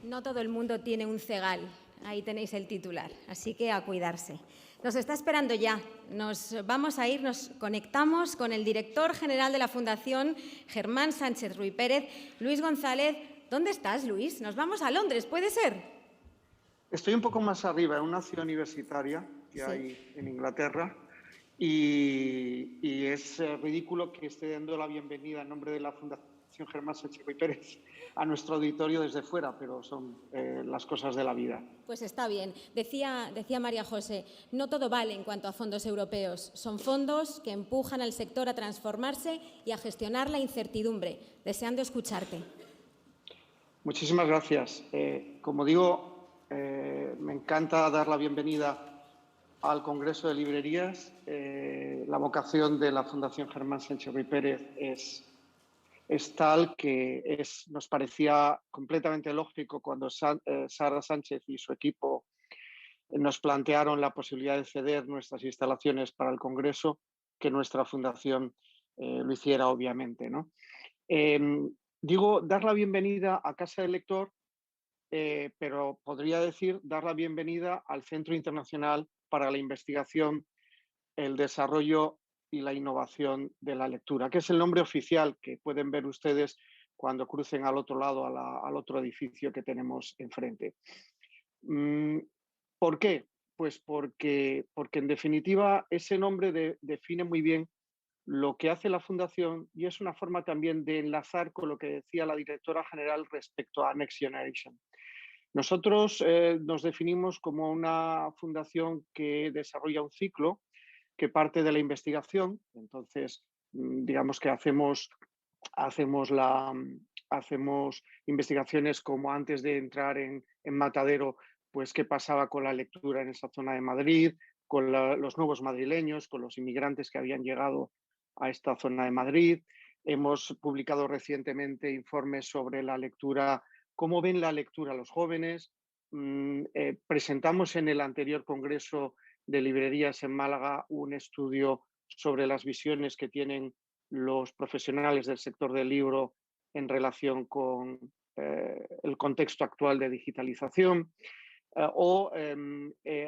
No todo el mundo tiene un cegal. Ahí tenéis el titular, así que a cuidarse. Nos está esperando ya. Nos vamos a ir, nos conectamos con el director general de la Fundación, Germán Sánchez Ruy Pérez. Luis González, ¿dónde estás, Luis? Nos vamos a Londres, ¿puede ser? Estoy un poco más arriba, en una ciudad universitaria que hay en Inglaterra, y es ridículo que esté dando la bienvenida en nombre de la Fundación Germán Sánchez Ruy Pérez a nuestro auditorio desde fuera, pero son las cosas de la vida. Pues está bien. Decía María José, no todo vale en cuanto a fondos europeos. Son fondos que empujan al sector a transformarse y a gestionar la incertidumbre. Deseando escucharte. Muchísimas gracias. Como digo, me encanta dar la bienvenida al Congreso de Librerías. La vocación de la Fundación Germán Sánchez Ruy Pérez es tal que nos parecía completamente lógico cuando Sara Sánchez y su equipo nos plantearon la posibilidad de ceder nuestras instalaciones para el Congreso, que nuestra fundación lo hiciera, obviamente, ¿no? Digo, dar la bienvenida a Casa del Lector, pero podría decir dar la bienvenida al Centro Internacional para la Investigación, el Desarrollo y la Innovación de la Lectura, que es el nombre oficial que pueden ver ustedes cuando crucen al otro lado, al otro edificio que tenemos enfrente. ¿Por qué? Pues porque en definitiva ese nombre define muy bien lo que hace la Fundación, y es una forma también de enlazar con lo que decía la directora general respecto a Next Generation. Nosotros nos definimos como una fundación que desarrolla un ciclo que parte de la investigación. Entonces, digamos que hacemos investigaciones como antes de entrar en Matadero, pues qué pasaba con la lectura en esa zona de Madrid, con los nuevos madrileños, con los inmigrantes que habían llegado a esta zona de Madrid. Hemos publicado recientemente informes sobre la lectura, cómo ven la lectura los jóvenes. Presentamos en el anterior Congreso de Librerías en Málaga un estudio sobre las visiones que tienen los profesionales del sector del libro en relación con el contexto actual de digitalización.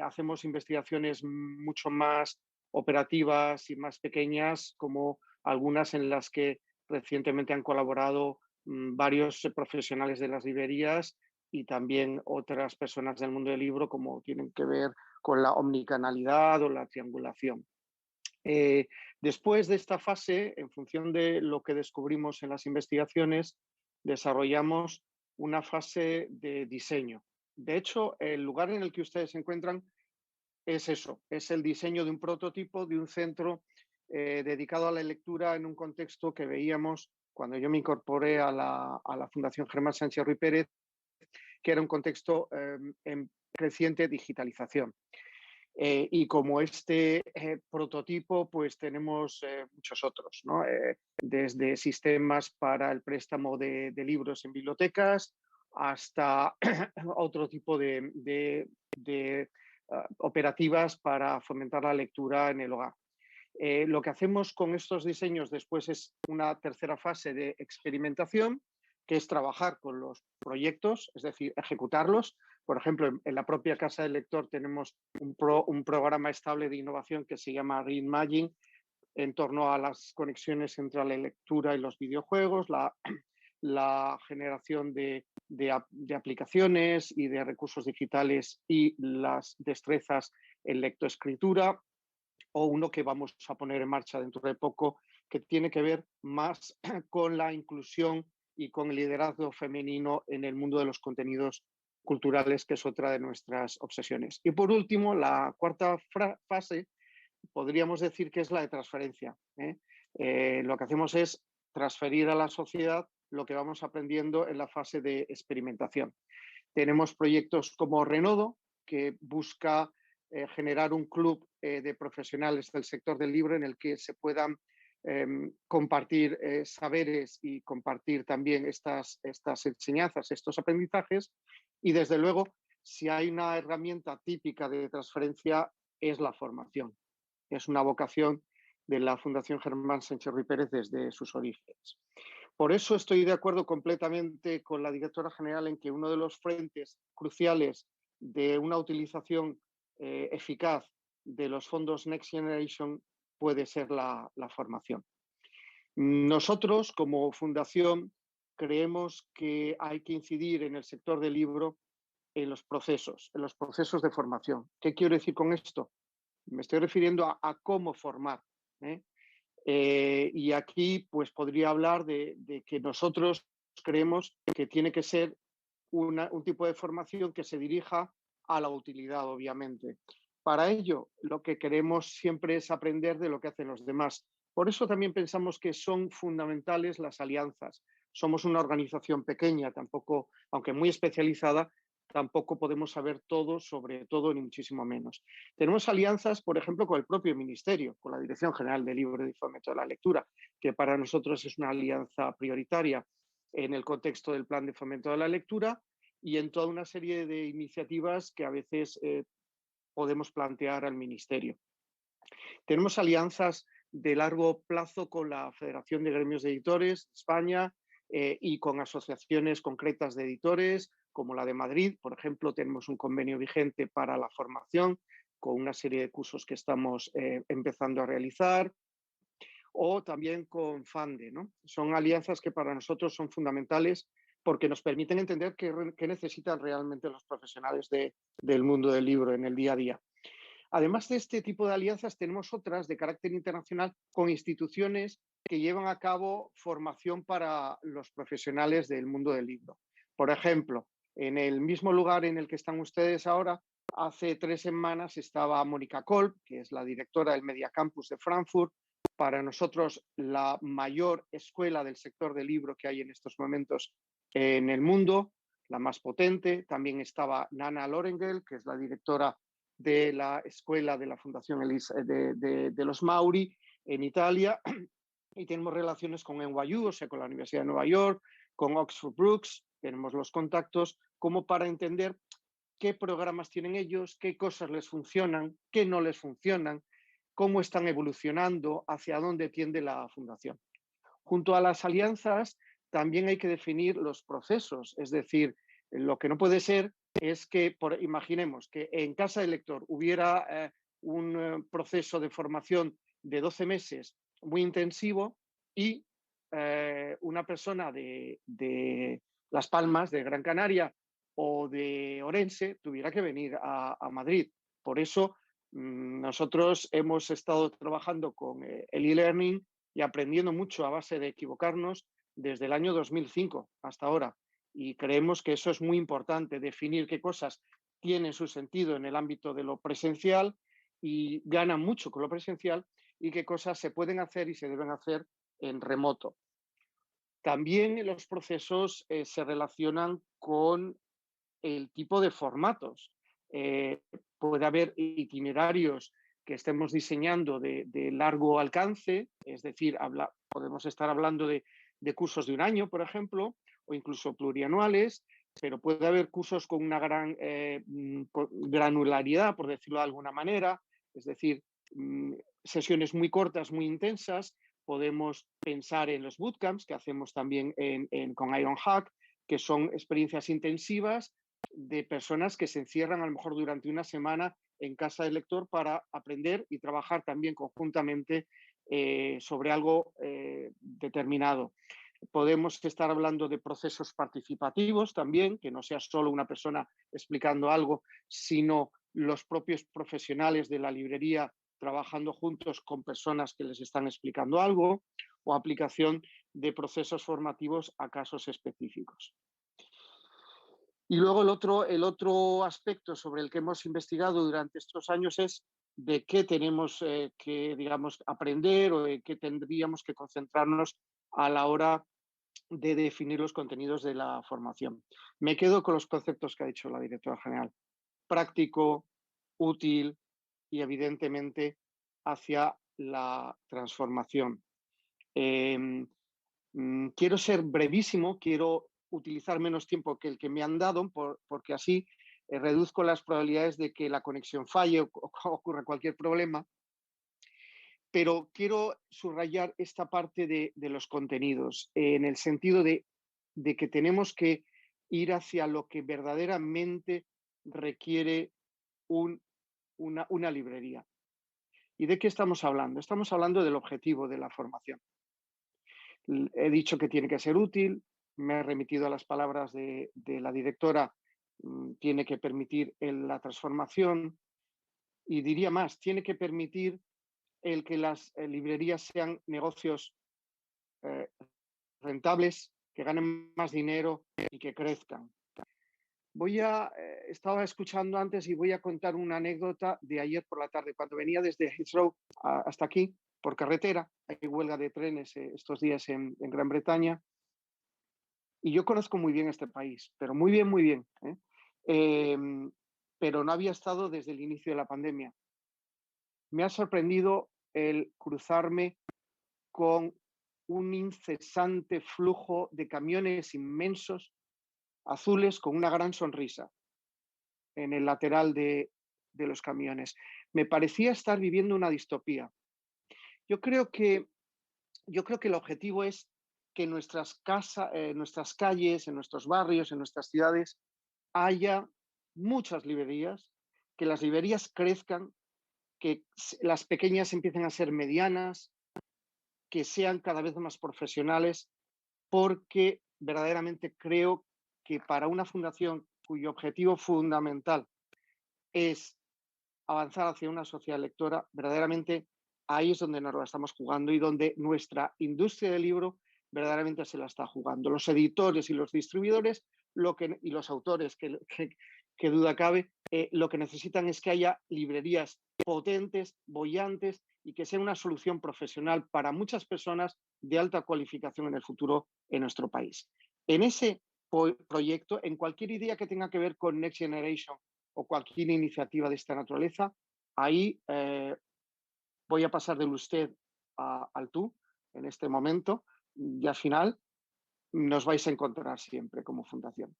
Hacemos investigaciones mucho más operativas y más pequeñas, como algunas en las que recientemente han colaborado varios profesionales de las librerías y también otras personas del mundo del libro, como tienen que ver con la omnicanalidad o la triangulación. Después de esta fase, en función de lo que descubrimos en las investigaciones, desarrollamos una fase de diseño. De hecho, el lugar en el que ustedes se encuentran es eso, es el diseño de un prototipo de un centro dedicado a la lectura en un contexto que veíamos cuando yo me incorporé a la Fundación Germán Sánchez Ruy Pérez, que era un contexto en creciente digitalización. Y como este prototipo, pues tenemos muchos otros, ¿no? Desde sistemas para el préstamo de libros en bibliotecas hasta otro tipo de operativas para fomentar la lectura en el hogar. Lo que hacemos con estos diseños después es una tercera fase de experimentación, que es trabajar con los proyectos, es decir, ejecutarlos. Por ejemplo, en la propia Casa del Lector tenemos un programa estable de innovación que se llama Reimagine, en torno a las conexiones entre la lectura y los videojuegos, la generación de aplicaciones y de recursos digitales y las destrezas en lectoescritura, o uno que vamos a poner en marcha dentro de poco, que tiene que ver más con la inclusión y con el liderazgo femenino en el mundo de los contenidos culturales, que es otra de nuestras obsesiones. Y por último, la cuarta fase, podríamos decir que es la de transferencia. Lo que hacemos es transferir a la sociedad lo que vamos aprendiendo en la fase de experimentación. Tenemos proyectos como Renodo, que busca generar un club de profesionales del sector del libro en el que se puedan compartir saberes y compartir también estas enseñanzas, estos aprendizajes. Y desde luego, si hay una herramienta típica de transferencia, es la formación. Es una vocación de la Fundación Germán Sánchez Ruy Pérez desde sus orígenes. Por eso estoy de acuerdo completamente con la directora general en que uno de los frentes cruciales de una utilización eficaz de los fondos Next Generation puede ser la formación. Nosotros, como fundación, creemos que hay que incidir en el sector del libro en los procesos de formación. ¿Qué quiero decir con esto? Me estoy refiriendo a cómo formar. ¿eh? Y aquí pues podría hablar de que nosotros creemos que tiene que ser un tipo de formación que se dirija a la utilidad, obviamente. Para ello, lo que queremos siempre es aprender de lo que hacen los demás. Por eso también pensamos que son fundamentales las alianzas. Somos una organización pequeña, tampoco, aunque muy especializada, tampoco podemos saber todo sobre todo, ni muchísimo menos. Tenemos alianzas, por ejemplo, con el propio Ministerio, con la Dirección General del Libro y Fomento de la Lectura, que para nosotros es una alianza prioritaria en el contexto del Plan de Fomento de la Lectura y en toda una serie de iniciativas que a veces podemos plantear al Ministerio. Tenemos alianzas de largo plazo con la Federación de Gremios de Editores de España y con asociaciones concretas de editores, como la de Madrid. Por ejemplo, tenemos un convenio vigente para la formación con una serie de cursos que estamos empezando a realizar, o también con FANDE, ¿no? Son alianzas que para nosotros son fundamentales porque nos permiten entender qué necesitan realmente los profesionales del mundo del libro en el día a día. Además de este tipo de alianzas, tenemos otras de carácter internacional con instituciones que llevan a cabo formación para los profesionales del mundo del libro. Por ejemplo, en el mismo lugar en el que están ustedes ahora, hace 3 semanas estaba Mónica Kolb, que es la directora del Media Campus de Frankfurt, para nosotros la mayor escuela del sector del libro que hay en estos momentos en el mundo, la más potente. También estaba Nana Lorengel, que es la directora de la escuela de la Fundación de los Mauri en Italia, y tenemos relaciones con NYU, o sea, con la Universidad de Nueva York, con Oxford Brookes, tenemos los contactos como para entender qué programas tienen ellos, qué cosas les funcionan, qué no les funcionan, cómo están evolucionando, hacia dónde tiende la fundación. Junto a las alianzas, también hay que definir los procesos, es decir, lo que no puede ser es que, imaginemos que en Casa del Lector hubiera un proceso de formación de 12 meses muy intensivo y una persona de Las Palmas, de Gran Canaria o de Orense tuviera que venir a Madrid. Por eso nosotros hemos estado trabajando con el e-learning y aprendiendo mucho a base de equivocarnos desde el año 2005 hasta ahora. Y creemos que eso es muy importante, definir qué cosas tienen su sentido en el ámbito de lo presencial y ganan mucho con lo presencial y qué cosas se pueden hacer y se deben hacer en remoto. También los procesos se relacionan con el tipo de formatos. Puede haber itinerarios que estemos diseñando de largo alcance, es decir, podemos estar hablando de cursos de un año, por ejemplo, o incluso plurianuales, pero puede haber cursos con una gran granularidad, por decirlo de alguna manera, es decir, sesiones muy cortas, muy intensas. Podemos pensar en los bootcamps que hacemos también con Ironhack, que son experiencias intensivas de personas que se encierran a lo mejor durante una semana en casa del lector para aprender y trabajar también conjuntamente sobre algo determinado. Podemos estar hablando de procesos participativos también, que no sea solo una persona explicando algo, sino los propios profesionales de la librería trabajando juntos con personas que les están explicando algo, o aplicación de procesos formativos a casos específicos. Y luego el otro aspecto sobre el que hemos investigado durante estos años es de qué tenemos que, digamos, aprender o de qué tendríamos que concentrarnos a la hora de definir los contenidos de la formación. Me quedo con los conceptos que ha dicho la directora general. Práctico, útil y evidentemente hacia la transformación. Quiero ser brevísimo, quiero utilizar menos tiempo que el que me han dado, porque así reduzco las probabilidades de que la conexión falle o ocurra cualquier problema. pero quiero subrayar esta parte de los contenidos, en el sentido de que tenemos que ir hacia lo que verdaderamente requiere una librería. ¿Y de qué estamos hablando? Estamos hablando del objetivo de la formación. He dicho que tiene que ser útil, me he remitido a las palabras de la directora, tiene que permitir la transformación y diría más, tiene que permitir el que las librerías sean negocios eh, rentables, que ganen más dinero y que crezcan. Estaba escuchando antes y voy a contar una anécdota de ayer por la tarde, cuando venía desde Heathrow hasta aquí por carretera. Hay huelga de trenes estos días en Gran Bretaña. Y yo conozco muy bien este país, pero muy bien, muy bien. Pero no había estado desde el inicio de la pandemia. Me ha sorprendido el cruzarme con un incesante flujo de camiones inmensos, azules, con una gran sonrisa en el lateral de los camiones. Me parecía estar viviendo una distopía. Yo creo que el objetivo es que en nuestras calles, en nuestros barrios, en nuestras ciudades, haya muchas librerías, que las librerías crezcan, que las pequeñas empiecen a ser medianas, que sean cada vez más profesionales, porque verdaderamente creo que para una fundación cuyo objetivo fundamental es avanzar hacia una sociedad lectora, verdaderamente ahí es donde nos la estamos jugando y donde nuestra industria del libro verdaderamente se la está jugando. Los editores y los distribuidores y los autores, que duda cabe, lo que necesitan es que haya librerías potentes, bollantes y que sea una solución profesional para muchas personas de alta cualificación en el futuro en nuestro país. En ese proyecto, en cualquier idea que tenga que ver con Next Generation o cualquier iniciativa de esta naturaleza, ahí voy a pasar del usted al tú en este momento y al final nos vais a encontrar siempre como fundación.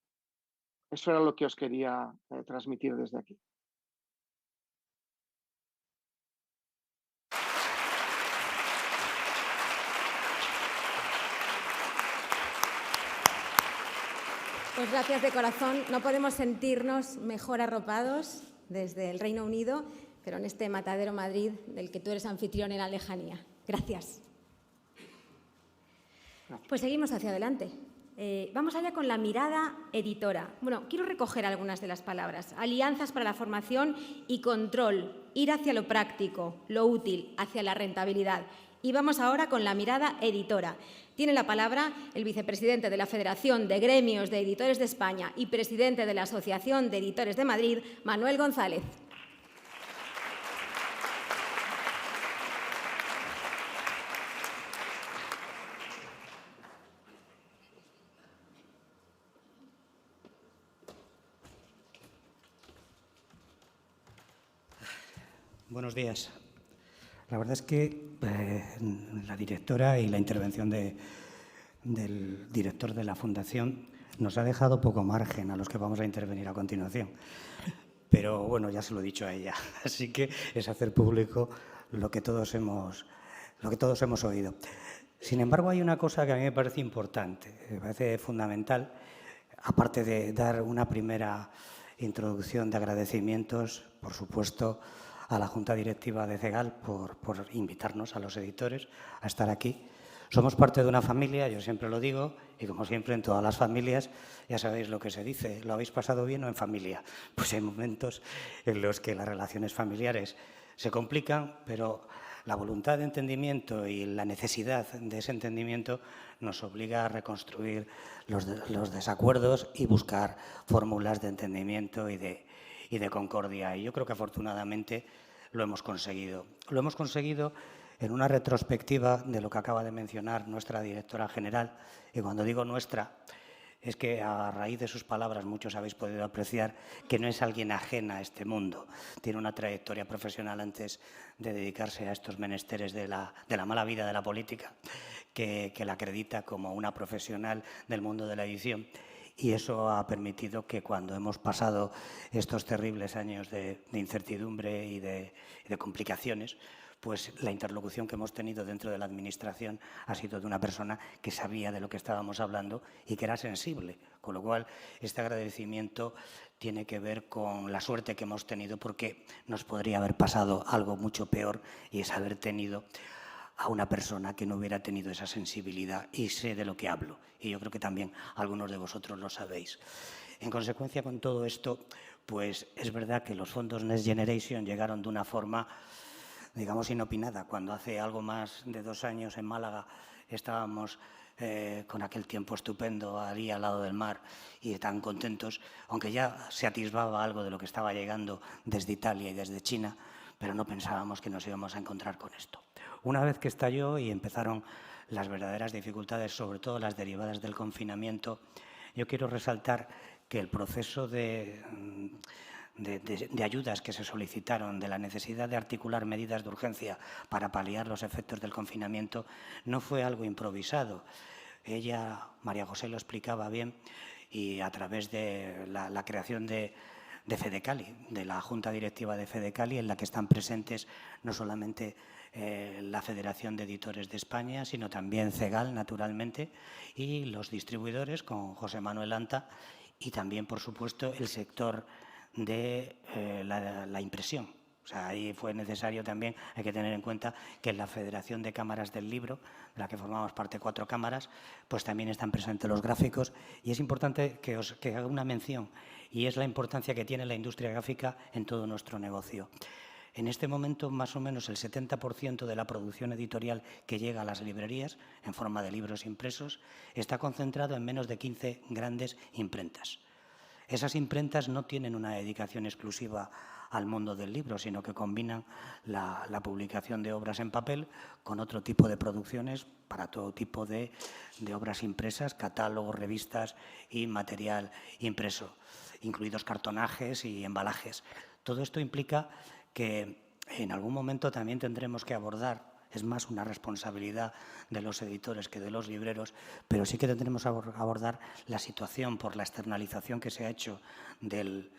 Eso era lo que os quería transmitir desde aquí. Pues gracias de corazón. No podemos sentirnos mejor arropados desde el Reino Unido, pero en este Matadero Madrid del que tú eres anfitrión en la lejanía. Gracias. Pues seguimos hacia adelante. Vamos allá con la mirada editora. Bueno, quiero recoger algunas de las palabras. Alianzas para la formación y control. Ir hacia lo práctico, lo útil, hacia la rentabilidad. Y vamos ahora con la mirada editora. Tiene la palabra el vicepresidente de la Federación de Gremios de Editores de España y presidente de la Asociación de Editores de Madrid, Manuel González. Buenos días. La verdad es que la directora y la intervención del director de la Fundación nos ha dejado poco margen a los que vamos a intervenir a continuación. Pero bueno, ya se lo he dicho a ella, así que es hacer público lo que todos hemos oído. Sin embargo, hay una cosa que a mí me parece importante, me parece fundamental, aparte de dar una primera introducción de agradecimientos, por supuesto, a la Junta Directiva de CEGAL por invitarnos a los editores a estar aquí. Somos parte de una familia, yo siempre lo digo, y como siempre en todas las familias, ya sabéis lo que se dice, ¿lo habéis pasado bien o en familia? Pues hay momentos en los que las relaciones familiares se complican, pero la voluntad de entendimiento y la necesidad de ese entendimiento nos obliga a reconstruir los desacuerdos y buscar fórmulas de entendimiento y de concordia. Y yo creo que afortunadamente lo hemos conseguido. Lo hemos conseguido en una retrospectiva de lo que acaba de mencionar nuestra directora general. Y cuando digo nuestra, es que a raíz de sus palabras muchos habéis podido apreciar que no es alguien ajena a este mundo. Tiene una trayectoria profesional antes de dedicarse a estos menesteres de la mala vida de la política, que la acredita como una profesional del mundo de la edición. Y eso ha permitido que cuando hemos pasado estos terribles años de incertidumbre y de complicaciones, pues la interlocución que hemos tenido dentro de la Administración ha sido de una persona que sabía de lo que estábamos hablando y que era sensible. Con lo cual, este agradecimiento tiene que ver con la suerte que hemos tenido, porque nos podría haber pasado algo mucho peor, y es haber tenido a una persona que no hubiera tenido esa sensibilidad, y sé de lo que hablo. Y yo creo que también algunos de vosotros lo sabéis. En consecuencia, con todo esto, pues es verdad que los fondos Next Generation llegaron de una forma, digamos, inopinada. Cuando hace algo más de 2 años en Málaga estábamos con aquel tiempo estupendo allí al lado del mar y tan contentos, aunque ya se atisbaba algo de lo que estaba llegando desde Italia y desde China, pero no pensábamos que nos íbamos a encontrar con esto. Una vez que estalló y empezaron las verdaderas dificultades, sobre todo las derivadas del confinamiento, yo quiero resaltar que el proceso de ayudas que se solicitaron, de la necesidad de articular medidas de urgencia para paliar los efectos del confinamiento, no fue algo improvisado. Ella, María José, lo explicaba bien, y a través de la creación de Fedecali, de la Junta Directiva de Fedecali, en la que están presentes no solamente la Federación de Editores de España, sino también CEGAL, naturalmente, y los distribuidores, con José Manuel Anta, y también, por supuesto, el sector de la impresión. O sea, ahí fue necesario también, hay que tener en cuenta que en la Federación de Cámaras del Libro, de la que formamos parte 4 cámaras, pues también están presentes los gráficos, y es importante que haga una mención, y es la importancia que tiene la industria gráfica en todo nuestro negocio. En este momento, más o menos el 70% de la producción editorial que llega a las librerías, en forma de libros impresos, está concentrado en menos de 15 grandes imprentas. Esas imprentas no tienen una dedicación exclusiva al mundo del libro, sino que combinan la publicación de obras en papel con otro tipo de producciones para todo tipo de obras impresas, catálogos, revistas y material impreso, incluidos cartonajes y embalajes. Todo esto implica que en algún momento también tendremos que abordar, es más una responsabilidad de los editores que de los libreros, pero sí que tendremos que abordar la situación por la externalización que se ha hecho del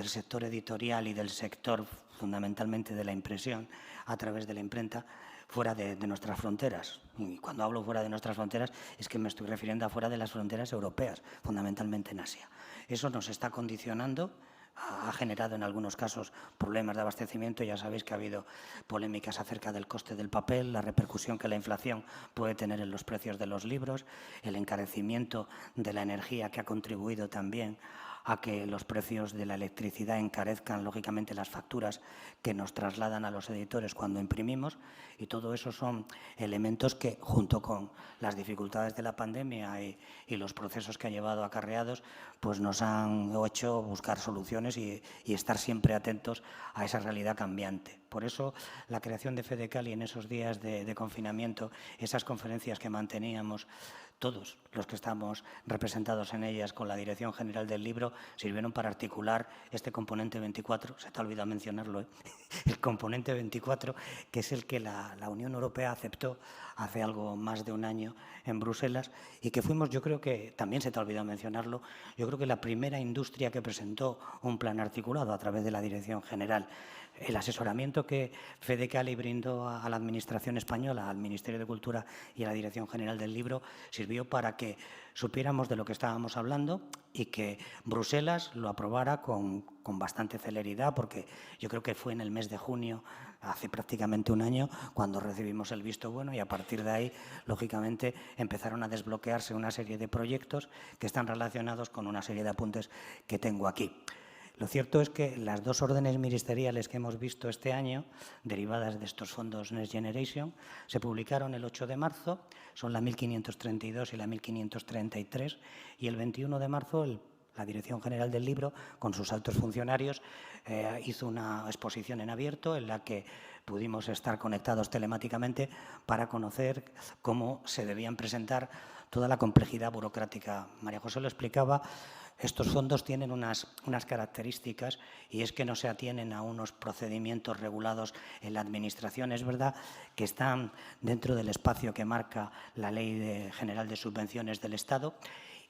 sector editorial y del sector fundamentalmente de la impresión a través de la imprenta fuera de nuestras fronteras. Y cuando hablo fuera de nuestras fronteras es que me estoy refiriendo a fuera de las fronteras europeas, fundamentalmente en Asia. Eso nos está condicionando, ha generado en algunos casos problemas de abastecimiento. Ya sabéis que ha habido polémicas acerca del coste del papel, la repercusión que la inflación puede tener en los precios de los libros, el encarecimiento de la energía, que ha contribuido también a que los precios de la electricidad encarezcan, lógicamente, las facturas que nos trasladan a los editores cuando imprimimos. Y todo eso son elementos que, junto con las dificultades de la pandemia y los procesos que ha llevado acarreados, pues nos han hecho buscar soluciones y estar siempre atentos a esa realidad cambiante. Por eso, la creación de Fedecali en esos días de confinamiento, esas conferencias que manteníamos, todos los que estamos representados en ellas con la Dirección General del Libro, sirvieron para articular este componente 24, se te ha olvidado mencionarlo, el componente 24, que es el que la Unión Europea aceptó hace algo más de un año en Bruselas, y que fuimos, yo creo que, también se te ha olvidado mencionarlo, yo creo que la primera industria que presentó un plan articulado a través de la Dirección General. El asesoramiento que Fedecali brindó a la Administración española, al Ministerio de Cultura y a la Dirección General del Libro, sirvió para que supiéramos de lo que estábamos hablando y que Bruselas lo aprobara con bastante celeridad, porque yo creo que fue en el mes de junio, hace prácticamente un año, cuando recibimos el visto bueno, y a partir de ahí, lógicamente, empezaron a desbloquearse una serie de proyectos que están relacionados con una serie de apuntes que tengo aquí. Lo cierto es que las 2 órdenes ministeriales que hemos visto este año, derivadas de estos fondos Next Generation, se publicaron el 8 de marzo, son la 1532 y la 1533, y el 21 de marzo la Dirección General del Libro, con sus altos funcionarios, hizo una exposición en abierto en la que pudimos estar conectados telemáticamente para conocer cómo se debían presentar toda la complejidad burocrática. María José lo explicaba. estos fondos tienen unas características, y es que no se atienen a unos procedimientos regulados en la Administración. Es verdad que están dentro del espacio que marca la Ley General de Subvenciones del Estado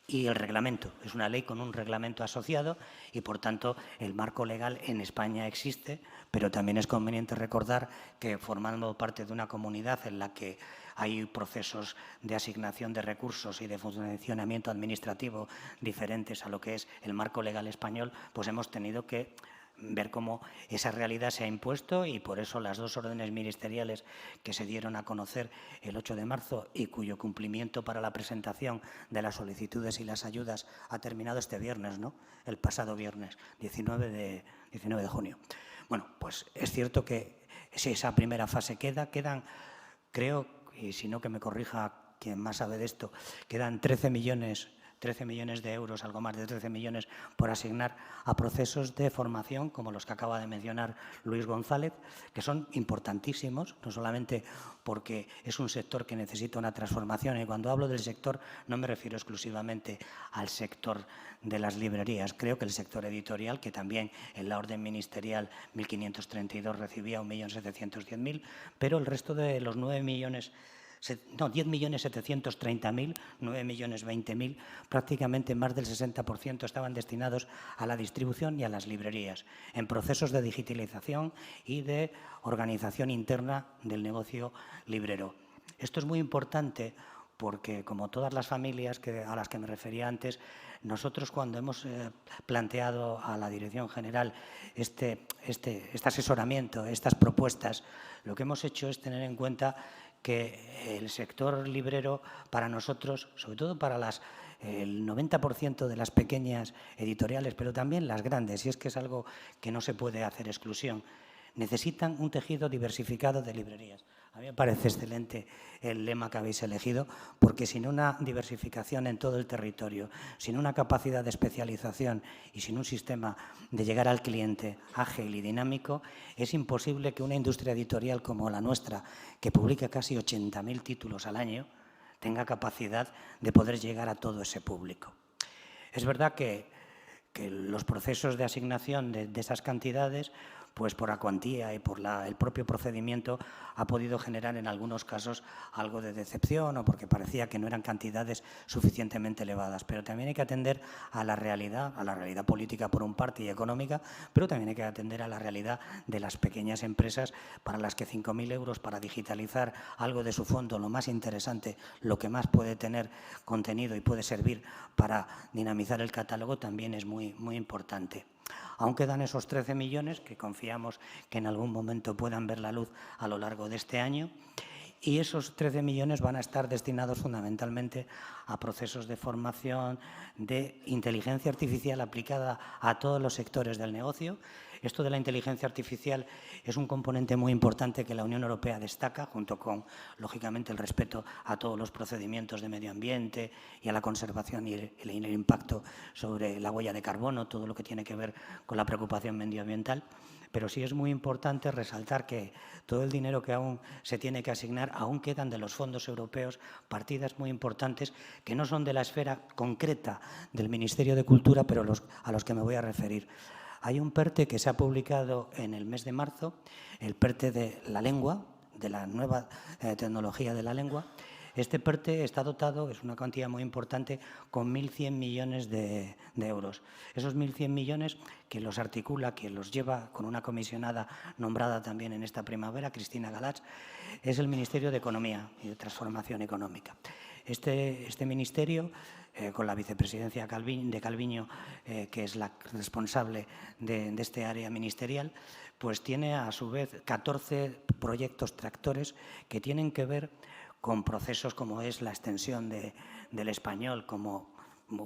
y el reglamento. Es una ley con un reglamento asociado y, por tanto, el marco legal en España existe, pero también es conveniente recordar que, formando parte de una comunidad en la que hay procesos de asignación de recursos y de funcionamiento administrativo diferentes a lo que es el marco legal español, pues hemos tenido que ver cómo esa realidad se ha impuesto, y por eso las 2 órdenes ministeriales que se dieron a conocer el 8 de marzo y cuyo cumplimiento para la presentación de las solicitudes y las ayudas ha terminado este viernes, ¿no? El pasado viernes, 19 de junio. Bueno, pues es cierto que si esa primera fase quedan, creo, y si no que me corrija quien más sabe de esto, quedan 13 millones de euros, algo más de 13 millones por asignar a procesos de formación como los que acaba de mencionar Luis González, que son importantísimos, no solamente porque es un sector que necesita una transformación, y cuando hablo del sector no me refiero exclusivamente al sector de las librerías. Creo que el sector editorial, que también en la orden ministerial 1532 recibía 1.710.000, pero el resto de los 10.730.000, 9.020.000, prácticamente más del 60% estaban destinados a la distribución y a las librerías, en procesos de digitalización y de organización interna del negocio librero. Esto es muy importante porque, como todas las familias a las que me refería antes, nosotros, cuando hemos planteado a la Dirección General este asesoramiento, estas propuestas, lo que hemos hecho es tener en cuenta que el sector librero, para nosotros, sobre todo para el 90% de las pequeñas editoriales, pero también las grandes, y es que es algo que no se puede hacer exclusión, necesitan un tejido diversificado de librerías. A mí me parece excelente el lema que habéis elegido, porque sin una diversificación en todo el territorio, sin una capacidad de especialización y sin un sistema de llegar al cliente ágil y dinámico, es imposible que una industria editorial como la nuestra, que publica casi 80.000 títulos al año, tenga capacidad de poder llegar a todo ese público. Es verdad que los procesos de asignación de esas cantidades, pues por la cuantía y por el propio procedimiento, ha podido generar en algunos casos algo de decepción, o porque parecía que no eran cantidades suficientemente elevadas. Pero también hay que atender a la realidad política por un parte y económica, pero también hay que atender a la realidad de las pequeñas empresas, para las que 5.000 euros para digitalizar algo de su fondo, lo más interesante, lo que más puede tener contenido y puede servir para dinamizar el catálogo, también es muy, muy importante. Aún quedan esos 13 millones que confiamos que en algún momento puedan ver la luz a lo largo de este año, y esos 13 millones van a estar destinados fundamentalmente a procesos de formación de inteligencia artificial aplicada a todos los sectores del negocio. Esto de la inteligencia artificial es un componente muy importante que la Unión Europea destaca, junto con, lógicamente, el respeto a todos los procedimientos de medio ambiente y a la conservación y el impacto sobre la huella de carbono, todo lo que tiene que ver con la preocupación medioambiental. Pero sí es muy importante resaltar que todo el dinero que aún se tiene que asignar, aún quedan de los fondos europeos partidas muy importantes que no son de la esfera concreta del Ministerio de Cultura, pero a los que me voy a referir. Hay un PERTE que se ha publicado en el mes de marzo, el PERTE de la lengua, de la nueva tecnología de la lengua. Este PERTE está dotado, es una cantidad muy importante, con 1.100 millones de euros. Esos 1.100 millones que los articula, que los lleva con una comisionada nombrada también en esta primavera, Cristina Galach, es el Ministerio de Economía y de Transformación Económica. Este ministerio, con la vicepresidencia de Calviño, que es la responsable de este área ministerial, pues tiene a su vez 14 proyectos tractores que tienen que ver con procesos como es la extensión del español como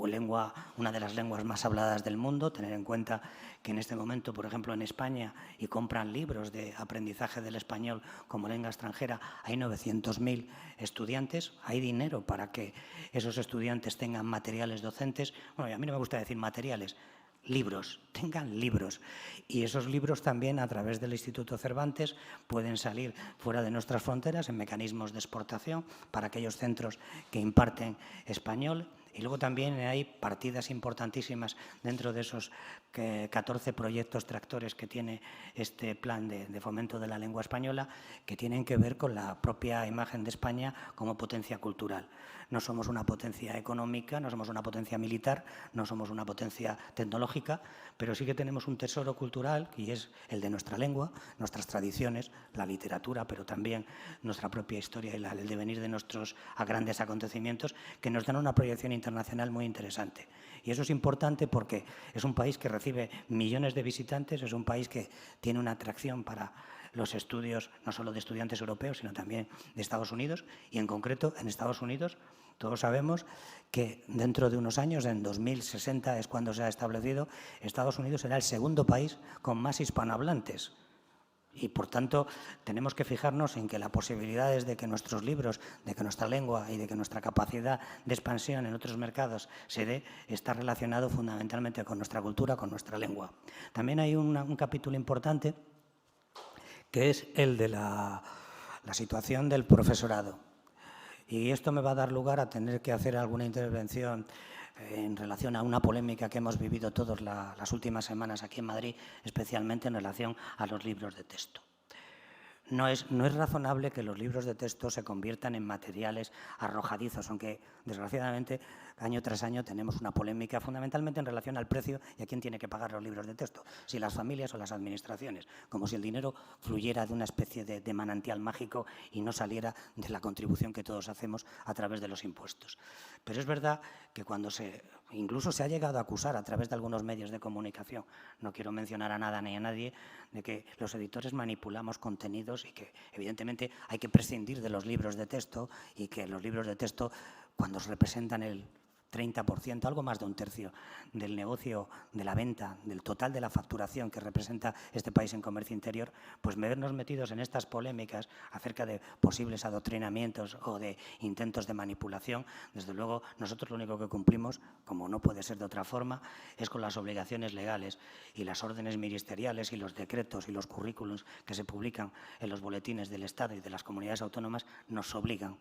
lengua, una de las lenguas más habladas del mundo. Tener en cuenta que en este momento, por ejemplo, en España, y compran libros de aprendizaje del español como lengua extranjera, hay 900.000 estudiantes. Hay dinero para que esos estudiantes tengan materiales docentes. Bueno, a mí no me gusta decir materiales, libros, tengan libros. Y esos libros también, a través del Instituto Cervantes, pueden salir fuera de nuestras fronteras en mecanismos de exportación para aquellos centros que imparten español. Y luego también hay partidas importantísimas dentro de esos 14 proyectos tractores que tiene este plan de fomento de la lengua española, que tienen que ver con la propia imagen de España como potencia cultural. No somos una potencia económica, no somos una potencia militar, no somos una potencia tecnológica, pero sí que tenemos un tesoro cultural y es el de nuestra lengua, nuestras tradiciones, la literatura, pero también nuestra propia historia y el devenir de nuestros grandes acontecimientos que nos dan una proyección internacional muy interesante. Y eso es importante porque es un país que recibe millones de visitantes, es un país que tiene una atracción para los estudios no solo de estudiantes europeos, sino también de Estados Unidos, y en concreto en Estados Unidos todos sabemos que dentro de unos años, en 2060 es cuando se ha establecido, Estados Unidos será el segundo país con más hispanohablantes. Y, por tanto, tenemos que fijarnos en que las posibilidades de que nuestros libros, de que nuestra lengua y de que nuestra capacidad de expansión en otros mercados se dé, está relacionado fundamentalmente con nuestra cultura, con nuestra lengua. También hay un capítulo importante que es el de la situación del profesorado. Y esto me va a dar lugar a tener que hacer alguna intervención en relación a una polémica que hemos vivido todos las últimas semanas aquí en Madrid, especialmente en relación a los libros de texto. No es razonable que los libros de texto se conviertan en materiales arrojadizos, aunque desgraciadamente año tras año tenemos una polémica fundamentalmente en relación al precio y a quién tiene que pagar los libros de texto, si las familias o las administraciones, como si el dinero fluyera de una especie de manantial mágico y no saliera de la contribución que todos hacemos a través de los impuestos. Pero es verdad que cuando incluso se ha llegado a acusar a través de algunos medios de comunicación, no quiero mencionar a nada ni a nadie, de que los editores manipulamos contenidos y que evidentemente hay que prescindir de los libros de texto y que los libros de texto, cuando representan el 30%, algo más de un tercio del negocio, de la venta, del total de la facturación que representa este país en comercio interior, pues vernos metidos en estas polémicas acerca de posibles adoctrinamientos o de intentos de manipulación, desde luego nosotros lo único que cumplimos, como no puede ser de otra forma, es con las obligaciones legales y las órdenes ministeriales y los decretos y los currículums que se publican en los boletines del Estado y de las comunidades autónomas nos obligan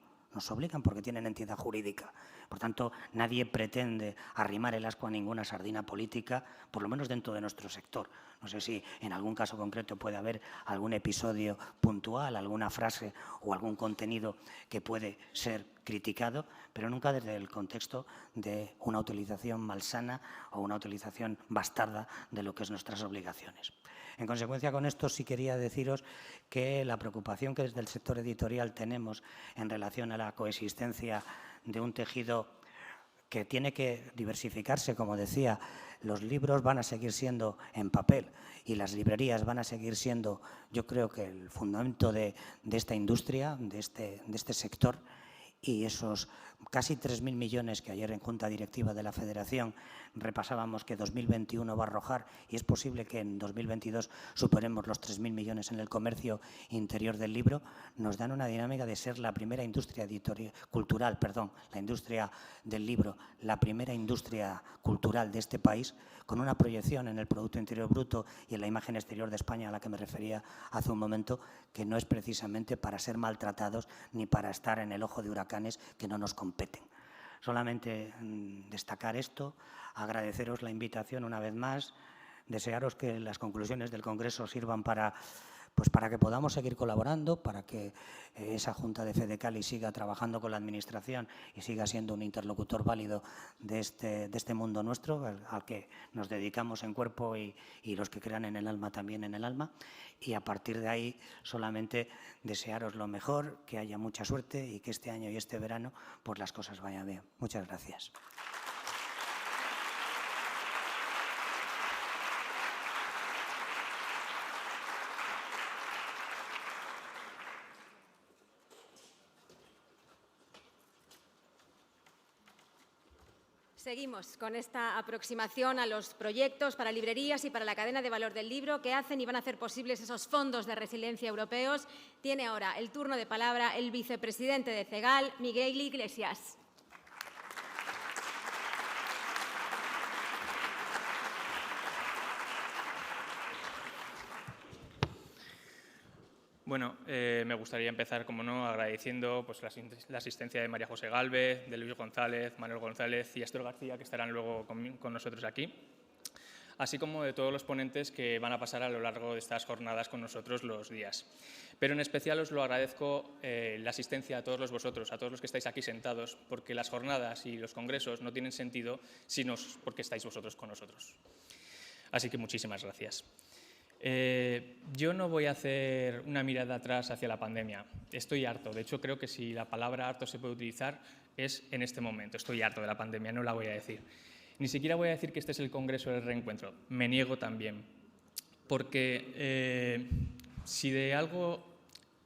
porque tienen entidad jurídica. Por tanto, nadie pretende arrimar el ascua a ninguna sardina política, por lo menos dentro de nuestro sector. No sé si en algún caso concreto puede haber algún episodio puntual, alguna frase o algún contenido que puede ser criticado, pero nunca desde el contexto de una utilización malsana o una utilización bastarda de lo que es nuestras obligaciones. En consecuencia con esto, sí quería deciros que la preocupación que desde el sector editorial tenemos en relación a la coexistencia de un tejido que tiene que diversificarse, como decía, los libros van a seguir siendo en papel y las librerías van a seguir siendo, yo creo que el fundamento de esta industria, de este sector, y esos casi 3.000 millones que ayer en Junta Directiva de la Federación repasábamos que 2021 va a arrojar, y es posible que en 2022 superemos los 3.000 millones en el comercio interior del libro, nos dan una dinámica de ser la primera industria cultural, la industria del libro, la primera industria cultural de este país, con una proyección en el Producto Interior Bruto y en la imagen exterior de España a la que me refería hace un momento, que no es precisamente para ser maltratados ni para estar en el ojo de huracanes que no nos competen. Solamente destacar esto, agradeceros la invitación una vez más, desearos que las conclusiones del Congreso sirvan para que podamos seguir colaborando, para que esa Junta de FEDECALI siga trabajando con la Administración y siga siendo un interlocutor válido de este mundo nuestro, al que nos dedicamos en cuerpo y los que crean en el alma también en el alma. Y a partir de ahí solamente desearos lo mejor, que haya mucha suerte y que este año y este verano pues las cosas vayan bien. Muchas gracias. Seguimos con esta aproximación a los proyectos para librerías y para la cadena de valor del libro que hacen y van a hacer posibles esos fondos de resiliencia europeos. Tiene ahora el turno de palabra el vicepresidente de CEGAL, Miguel Iglesias. Bueno, me gustaría empezar, como no, agradeciendo pues, la asistencia de María José Galvez, de Luis González, Manuel González y Esther García, que estarán luego con nosotros aquí, así como de todos los ponentes que van a pasar a lo largo de estas jornadas con nosotros los días. Pero en especial os lo agradezco la asistencia a todos vosotros, a todos los que estáis aquí sentados, porque las jornadas y los congresos no tienen sentido sino porque estáis vosotros con nosotros. Así que muchísimas gracias. Yo no voy a hacer una mirada atrás hacia la pandemia. Estoy harto. De hecho, creo que si la palabra harto se puede utilizar es en este momento. Estoy harto de la pandemia, no la voy a decir. Ni siquiera voy a decir que este es el Congreso del Reencuentro. Me niego también. Porque si de algo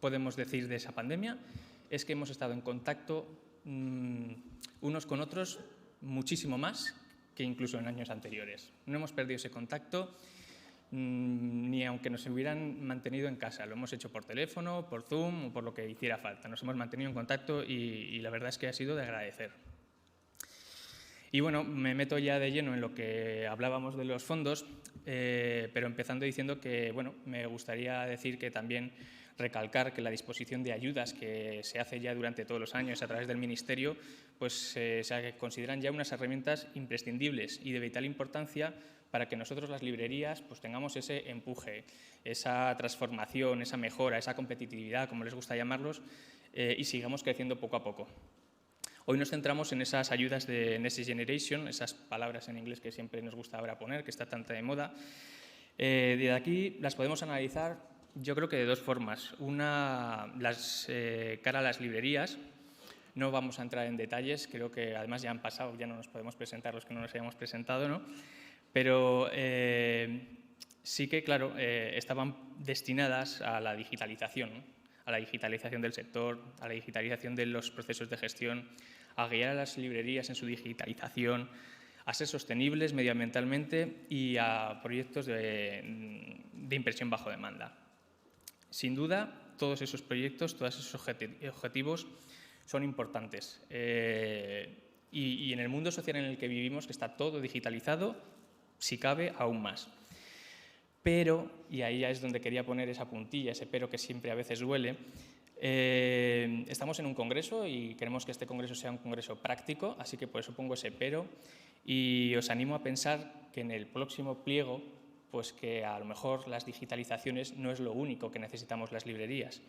podemos decir de esa pandemia es que hemos estado en contacto unos con otros muchísimo más que incluso en años anteriores. No hemos perdido ese contacto ni aunque nos hubieran mantenido en casa. Lo hemos hecho por teléfono, por Zoom o por lo que hiciera falta. Nos hemos mantenido en contacto y la verdad es que ha sido de agradecer. Y bueno, me meto ya de lleno en lo que hablábamos de los fondos, pero empezando diciendo que bueno, me gustaría decir que también recalcar que la disposición de ayudas que se hace ya durante todos los años a través del Ministerio pues se consideran ya unas herramientas imprescindibles y de vital importancia para que nosotros las librerías pues tengamos ese empuje, esa transformación, esa mejora, esa competitividad, como les gusta llamarlos, y sigamos creciendo poco a poco. Hoy nos centramos en esas ayudas de Next Generation, esas palabras en inglés que siempre nos gusta ahora poner, que está tanta de moda. De aquí las podemos analizar, yo creo que de dos formas. Una, cara a las librerías. No vamos a entrar en detalles, creo que además ya han pasado, ya no nos podemos presentar los que no nos hayamos presentado, ¿no? Pero sí que, claro, estaban destinadas a la digitalización, ¿no? A la digitalización del sector, a la digitalización de los procesos de gestión, a guiar a las librerías en su digitalización, a ser sostenibles medioambientalmente y a proyectos de impresión bajo demanda. Sin duda, todos esos proyectos, todos esos objetivos son importantes. Y en el mundo social en el que vivimos, que está todo digitalizado, si cabe, aún más. Pero, y ahí ya es donde quería poner esa puntilla, ese pero que siempre a veces duele, estamos en un congreso y queremos que este congreso sea un congreso práctico, así que por eso pongo ese pero, y os animo a pensar que en el próximo pliego, pues que a lo mejor las digitalizaciones no es lo único que necesitamos las librerías.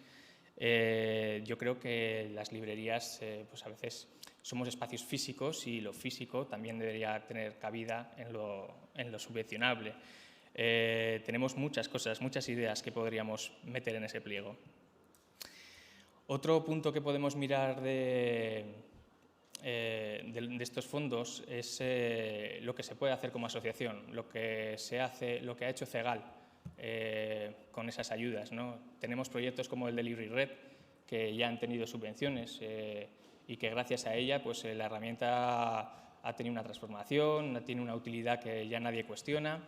Yo creo que las librerías, pues a veces somos espacios físicos y lo físico también debería tener cabida en lo subvencionable. Tenemos muchas cosas, muchas ideas que podríamos meter en ese pliego. Otro punto que podemos mirar de estos fondos es lo que se puede hacer como asociación, lo que ha hecho CEGAL con esas ayudas, ¿no? Tenemos proyectos como el de LibriRed que ya han tenido subvenciones y que gracias a ella pues, la herramienta ha tenido una transformación, tiene una utilidad que ya nadie cuestiona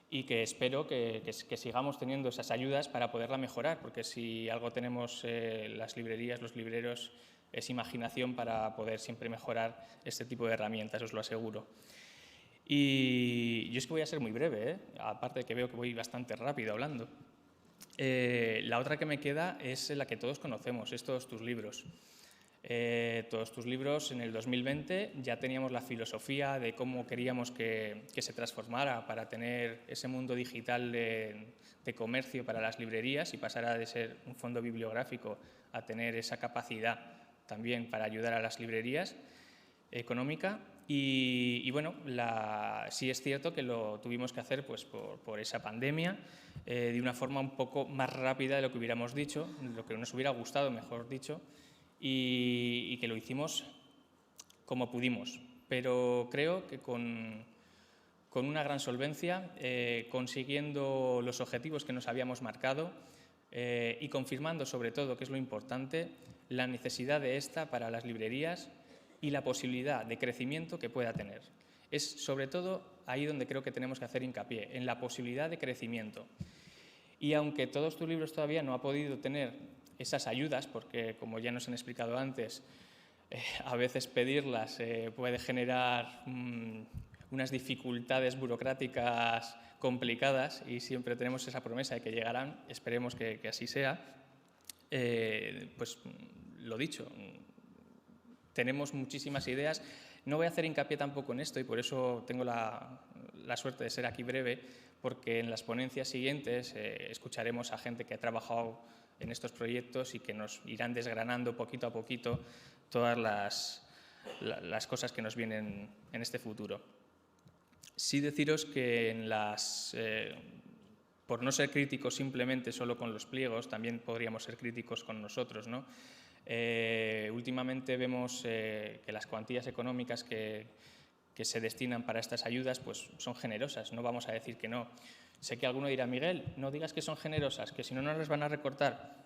y que espero que sigamos teniendo esas ayudas para poderla mejorar, porque si algo tenemos las librerías, los libreros, es imaginación para poder siempre mejorar este tipo de herramientas, os lo aseguro. Y yo es que voy a ser muy breve, aparte de que veo que voy bastante rápido hablando. La otra que me queda es la que todos conocemos, es Todos tus libros. Todos tus libros, en el 2020 ya teníamos la filosofía de cómo queríamos que se transformara para tener ese mundo digital de comercio para las librerías y pasara de ser un fondo bibliográfico a tener esa capacidad también para ayudar a las librerías económica. Y bueno, sí es cierto que lo tuvimos que hacer pues, por esa pandemia de una forma un poco más rápida de lo que hubiéramos dicho, lo que nos hubiera gustado, mejor dicho, y que lo hicimos como pudimos, pero creo que con una gran solvencia, consiguiendo los objetivos que nos habíamos marcado y confirmando sobre todo, que es lo importante, la necesidad de esta para las librerías y la posibilidad de crecimiento que pueda tener. Es sobre todo ahí donde creo que tenemos que hacer hincapié, en la posibilidad de crecimiento. Y aunque Todos tus libros todavía no ha podido tener esas ayudas, porque como ya nos han explicado antes, a veces pedirlas puede generar unas dificultades burocráticas complicadas y siempre tenemos esa promesa de que llegarán, esperemos que así sea. pues lo dicho, tenemos muchísimas ideas. No voy a hacer hincapié tampoco en esto y por eso tengo la suerte de ser aquí breve, porque en las ponencias siguientes escucharemos a gente que ha trabajado en estos proyectos y que nos irán desgranando poquito a poquito todas las cosas que nos vienen en este futuro. Sí deciros que por no ser críticos simplemente solo con los pliegos, también podríamos ser críticos con nosotros, ¿no? Últimamente vemos que las cuantías económicas que se destinan para estas ayudas pues, son generosas, no vamos a decir que no. Sé que alguno dirá, Miguel, no digas que son generosas, que si no nos las van a recortar.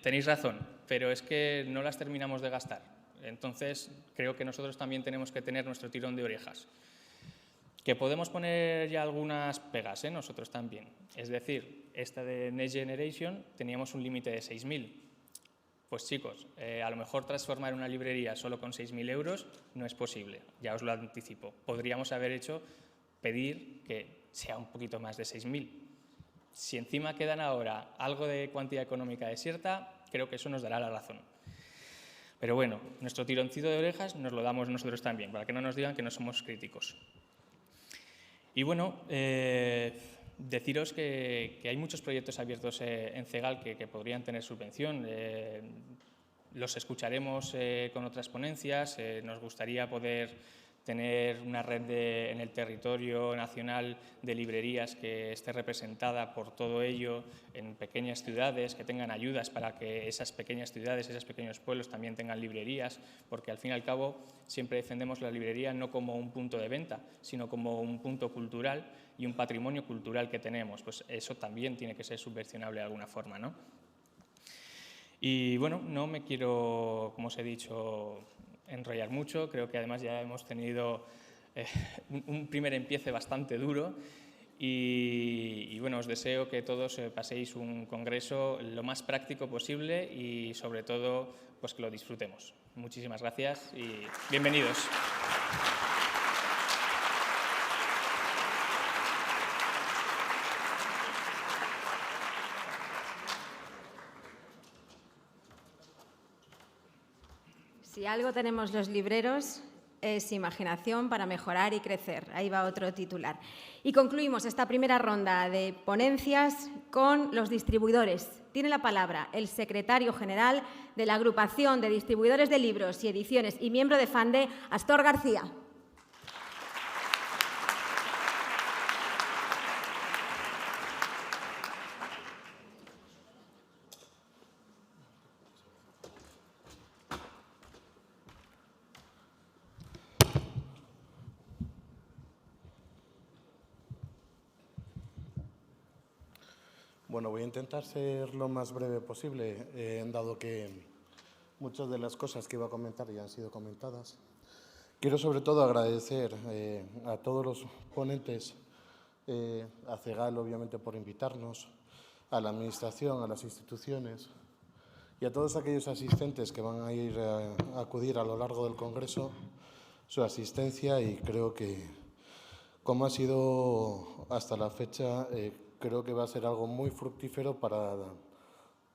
Tenéis razón, pero es que no las terminamos de gastar. Entonces, creo que nosotros también tenemos que tener nuestro tirón de orejas. Que podemos poner ya algunas pegas, nosotros también. Es decir, esta de Next Generation teníamos un límite de 6.000. Pues chicos, a lo mejor transformar una librería solo con 6.000 euros no es posible, ya os lo anticipo. Podríamos haber pedir que sea un poquito más de 6.000. Si encima quedan ahora algo de cuantía económica desierta, creo que eso nos dará la razón. Pero bueno, nuestro tironcito de orejas nos lo damos nosotros también, para que no nos digan que no somos críticos. Y bueno, deciros que hay muchos proyectos abiertos en CEGAL que podrían tener subvención. Los escucharemos con otras ponencias. Nos gustaría poder tener una red en el territorio nacional de librerías que esté representada por todo ello en pequeñas ciudades, que tengan ayudas para que esas pequeñas ciudades, esos pequeños pueblos también tengan librerías, porque al fin y al cabo siempre defendemos la librería no como un punto de venta, sino como un punto cultural y un patrimonio cultural que tenemos. Pues eso también tiene que ser subvencionable de alguna forma, ¿no? Y bueno, no me quiero, como os he dicho, enrollar mucho. Creo que además ya hemos tenido un primer empiece bastante duro y bueno, os deseo que todos paséis un congreso lo más práctico posible y sobre todo pues que lo disfrutemos. Muchísimas gracias y bienvenidos. Si algo tenemos los libreros es imaginación para mejorar y crecer. Ahí va otro titular. Y concluimos esta primera ronda de ponencias con los distribuidores. Tiene la palabra el secretario general de la Agrupación de Distribuidores de Libros y Ediciones y miembro de FANDE, Astor García. Bueno, voy a intentar ser lo más breve posible, dado que muchas de las cosas que iba a comentar ya han sido comentadas. Quiero sobre todo agradecer a todos los ponentes, a CEGAL obviamente por invitarnos, a la Administración, a las instituciones y a todos aquellos asistentes que van a ir a acudir a lo largo del Congreso, su asistencia, y creo que, como ha sido hasta la fecha, creo que va a ser algo muy fructífero para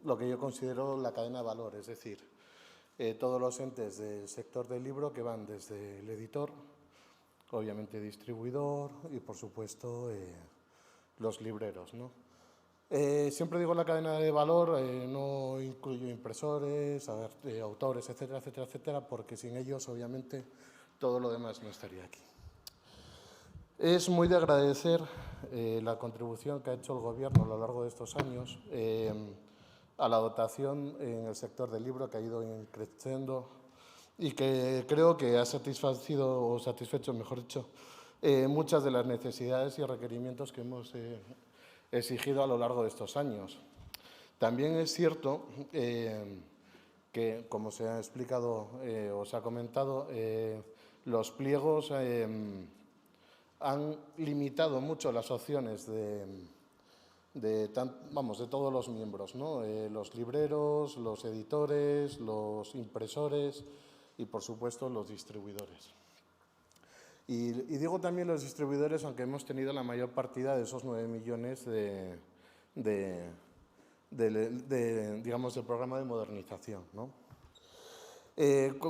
lo que yo considero la cadena de valor, es decir, todos los entes del sector del libro que van desde el editor, obviamente distribuidor y, por supuesto, los libreros, ¿no? Siempre digo la cadena de valor, no incluyo impresores, autores, etcétera, etcétera, etcétera, porque sin ellos, obviamente, todo lo demás no estaría aquí. Es muy de agradecer la contribución que ha hecho el Gobierno a lo largo de estos años a la dotación en el sector del libro, que ha ido creciendo y que creo que ha satisfecho, mejor dicho, muchas de las necesidades y requerimientos que hemos exigido a lo largo de estos años. También es cierto que, como se ha explicado o se ha comentado, los pliegos han limitado mucho las opciones de todos los miembros, ¿no? Los libreros, los editores, los impresores y, por supuesto, los distribuidores. Y digo también los distribuidores, aunque hemos tenido la mayor partida de esos 9 millones de digamos, del programa de modernización, ¿no?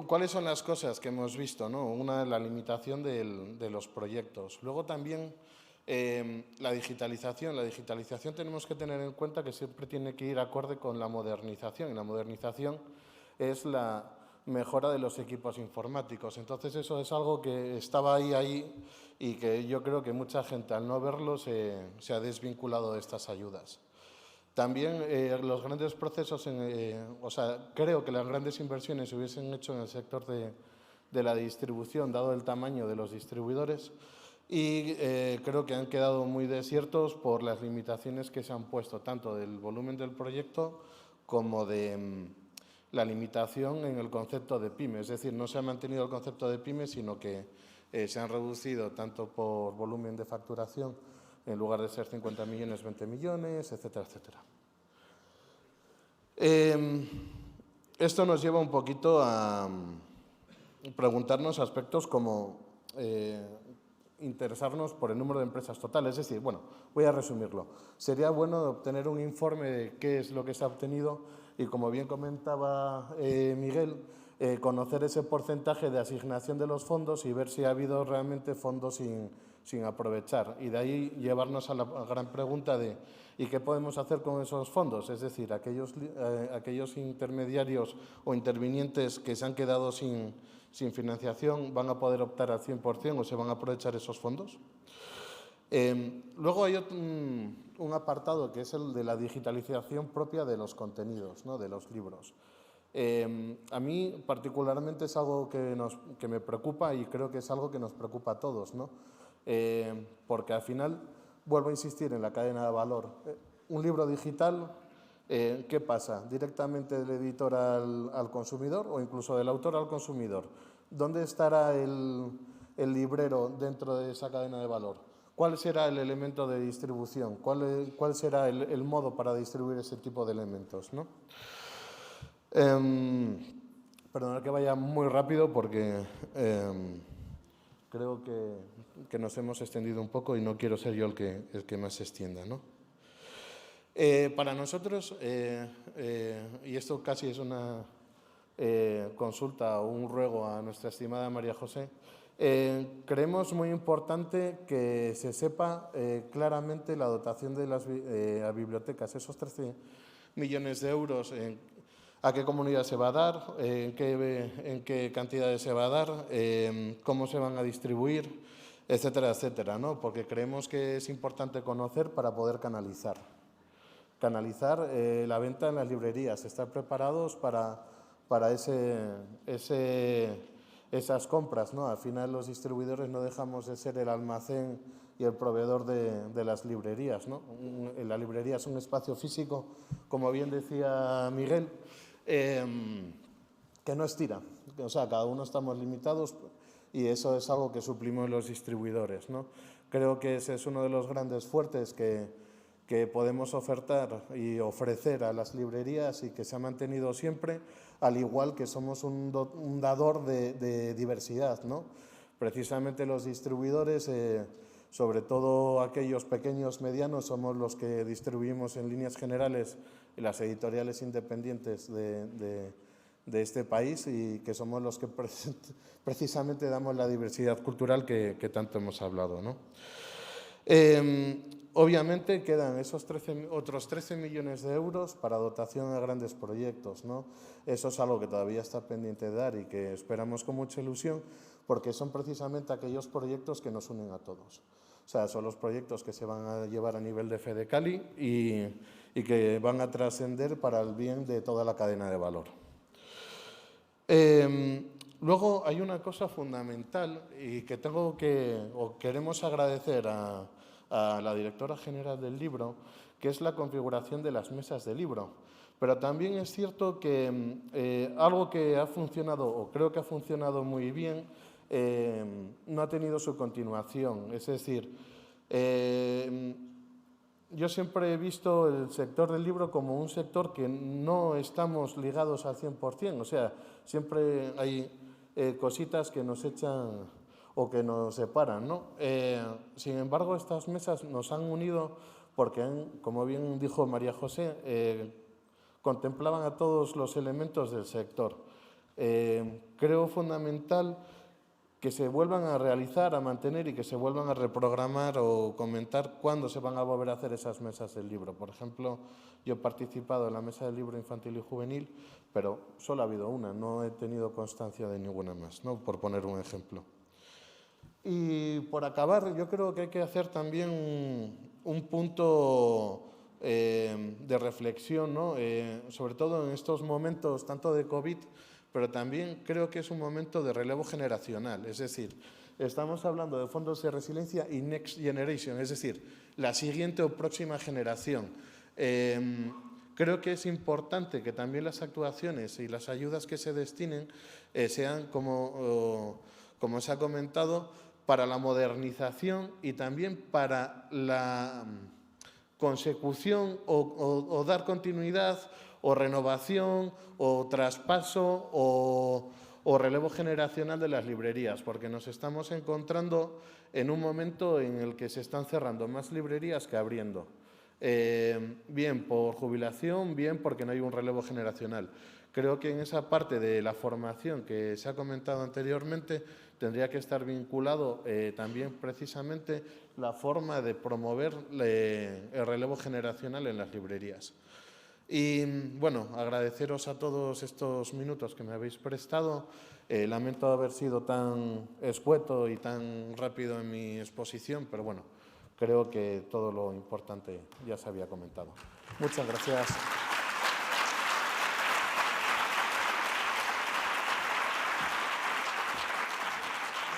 ¿Cuáles son las cosas que hemos visto, ¿no? Una, la limitación de los proyectos. Luego también la digitalización. La digitalización tenemos que tener en cuenta que siempre tiene que ir acorde con la modernización. Y la modernización es la mejora de los equipos informáticos. Entonces, eso es algo que estaba ahí y que yo creo que mucha gente, al no verlo, se ha desvinculado de estas ayudas. También los grandes procesos, creo que las grandes inversiones se hubiesen hecho en el sector de la distribución, dado el tamaño de los distribuidores, y creo que han quedado muy desiertos por las limitaciones que se han puesto, tanto del volumen del proyecto como de la limitación en el concepto de pyme. Es decir, no se ha mantenido el concepto de pyme, sino que se han reducido tanto por volumen de facturación, en lugar de ser 50 millones, 20 millones, etcétera, etcétera. Esto nos lleva un poquito a preguntarnos aspectos como interesarnos por el número de empresas total. Es decir, bueno, voy a resumirlo. Sería bueno obtener un informe de qué es lo que se ha obtenido y, como bien comentaba Miguel, conocer ese porcentaje de asignación de los fondos y ver si ha habido realmente fondos sin aprovechar. Y de ahí llevarnos a la gran pregunta de ¿y qué podemos hacer con esos fondos? Es decir, aquellos intermediarios o intervinientes que se han quedado sin financiación, ¿van a poder optar al 100% o se van a aprovechar esos fondos? Luego hay un apartado que es el de la digitalización propia de los contenidos, ¿no? De los libros. A mí particularmente es algo que me preocupa y creo que es algo que nos preocupa a todos, ¿no? Porque al final, vuelvo a insistir en la cadena de valor. Un libro digital, ¿qué pasa? ¿Directamente del editor al consumidor o incluso del autor al consumidor? ¿Dónde estará el librero dentro de esa cadena de valor? ¿Cuál será el elemento de distribución? ¿Cuál será el modo para distribuir ese tipo de elementos, ¿no? Perdonad que vaya muy rápido porque creo que nos hemos extendido un poco y no quiero ser yo el que más se extienda, ¿no? Para nosotros, y esto casi es una consulta o un ruego a nuestra estimada María José, creemos muy importante que se sepa claramente la dotación de las bibliotecas, esos 13 millones de euros, a qué comunidad se va a dar, en qué cantidades se va a dar, cómo se van a distribuir, etcétera, etcétera, ¿no? Porque creemos que es importante conocer para poder canalizar la venta en las librerías, estar preparados para esas compras, ¿no? Al final los distribuidores no dejamos de ser el almacén y el proveedor de las librerías, ¿no? La librería es un espacio físico, como bien decía Miguel, que no estira. O sea, cada uno estamos limitados y eso es algo que suplimos los distribuidores, ¿no? Creo que ese es uno de los grandes fuertes que podemos ofertar y ofrecer a las librerías y que se ha mantenido siempre, al igual que somos un dador de diversidad, ¿no? Precisamente los distribuidores, sobre todo aquellos pequeños, medianos, somos los que distribuimos en líneas generales las editoriales independientes de este país y que somos los que precisamente damos la diversidad cultural que tanto hemos hablado, ¿no? Obviamente quedan esos otros 13 millones de euros para dotación a grandes proyectos, ¿no? Eso es algo que todavía está pendiente de dar y que esperamos con mucha ilusión porque son precisamente aquellos proyectos que nos unen a todos. O sea, son los proyectos que se van a llevar a nivel de FEDECALI y que van a trascender para el bien de toda la cadena de valor. Luego hay una cosa fundamental y que queremos agradecer a la directora general del libro, que es la configuración de las mesas de libro. Pero también es cierto que algo que ha funcionado, o creo que ha funcionado muy bien, no ha tenido su continuación. Es decir, yo siempre he visto el sector del libro como un sector que no estamos ligados al 100%. O sea, siempre hay cositas que nos echan o que nos separan, ¿no? Sin embargo, estas mesas nos han unido porque, como bien dijo María José, contemplaban a todos los elementos del sector. Creo fundamental que se vuelvan a realizar, a mantener y que se vuelvan a reprogramar o comentar cuándo se van a volver a hacer esas mesas del libro. Por ejemplo, yo he participado en la mesa del libro infantil y juvenil, pero solo ha habido una, no he tenido constancia de ninguna más, ¿no? Por poner un ejemplo. Y por acabar, yo creo que hay que hacer también un punto de reflexión, ¿no? Sobre todo en estos momentos tanto de COVID, pero también creo que es un momento de relevo generacional. Es decir, estamos hablando de fondos de resiliencia y Next Generation, es decir, la siguiente o próxima generación. Creo que es importante que también las actuaciones y las ayudas que se destinen sean, como se ha comentado, para la modernización y también para la consecución o dar continuidad o renovación o traspaso o relevo generacional de las librerías, porque nos estamos encontrando en un momento en el que se están cerrando más librerías que abriendo. Bien por jubilación, bien porque no hay un relevo generacional. Creo que en esa parte de la formación que se ha comentado anteriormente tendría que estar vinculado también precisamente la forma de promover el relevo generacional en las librerías. Y bueno, agradeceros a todos estos minutos que me habéis prestado. Lamento haber sido tan escueto y tan rápido en mi exposición, pero bueno, creo que todo lo importante ya se había comentado. Muchas gracias.